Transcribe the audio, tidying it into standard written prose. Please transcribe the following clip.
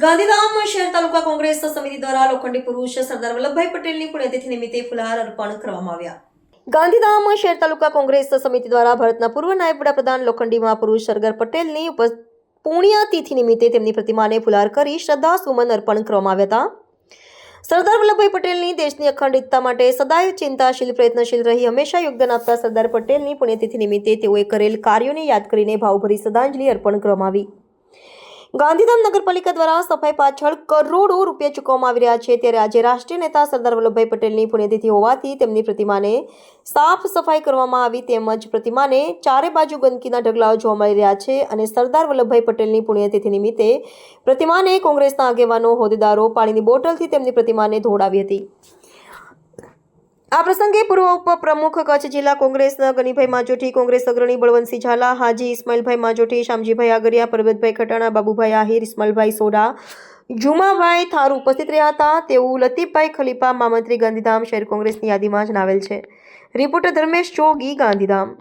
ગાંધીધામ શહેર તાલુકા કોંગ્રેસ સમિતિ દ્વારા લોખંડી પુરુષ સરદાર વલ્લભભાઈ પટેલની પુણ્યતિથિ નિમિત્તે ફુલહાર અર્પણ કરવામાં આવ્યા. ગાંધીધામ શહેર તાલુકા કોંગ્રેસ સમિતિ દ્વારા ભારતના પૂર્વ નાયબ વડાપ્રધાન લોખંડી મહાપુરુષ સરદાર પટેલની પુણ્યતિથિ નિમિત્તે તેમની પ્રતિમાને ફુલહાર કરી શ્રદ્ધાસુમન અર્પણ કરવામાં આવ્યા હતા. સરદાર વલ્લભભાઈ પટેલની દેશની અખંડિતતા માટે સદાય ચિંતાશીલ પ્રયત્નશીલ રહી હંમેશા યોગદાન આપતા સરદાર પટેલની પુણ્યતિથિ નિમિત્તે તેઓએ કરેલ કાર્યોને યાદ કરીને ભાવભરી શ્રદ્ધાંજલિ અર્પણ કરવામાં આવી. ગાંધીધામ નગરપાલિકા દ્વારા સફાઈ પાછળ કરોડો રૂપિયા ચૂકવવામાં આવી રહ્યા છે, ત્યારે આજે રાષ્ટ્રીય નેતા સરદાર વલ્લભભાઈ પટેલની પુણ્યતિથિ હોવાથી તેમની પ્રતિમાને સાફ સફાઈ કરવામાં આવી, તેમજ પ્રતિમાને ચારે બાજુ ગંદકીના ઢગલાઓ જોવા મળી રહ્યા છે અને સરદાર વલ્લભભાઈ પટેલની પુણ્યતિથિ નિમિત્તે પ્રતિમાને કોંગ્રેસના આગેવાનો હોદ્દેદારો પાણીની બોટલથી તેમની પ્રતિમાને ધોવડાવી હતી. આ પ્રસંગે પૂર્વ ઉપપ્રમુખ કચ્છ જિલ્લા કોંગ્રેસ ગનીભાઈ માજોઠી, કોંગ્રેસ અગ્રણી બળવંતસિંહ ઝાલા, હાજી ઇસ્માઇલભાઈ માજોઠી, શામજીભાઈ આગરિયા, પરબતભાઈ ખટાણા, બાબુભાઈ આહિર, ઇસ્માઇલભાઈ સોડા, જુમાભાઈ થારુ ઉપસ્થિત રહ્યા હતા તેવું લતીફભાઈ ખલીફા, મહામંત્રી ગાંધીધામ શહેર કોંગ્રેસની યાદીમાં જણાવેલ છે. રિપોર્ટર ધર્મેશ જોગી, ગાંધીધામ.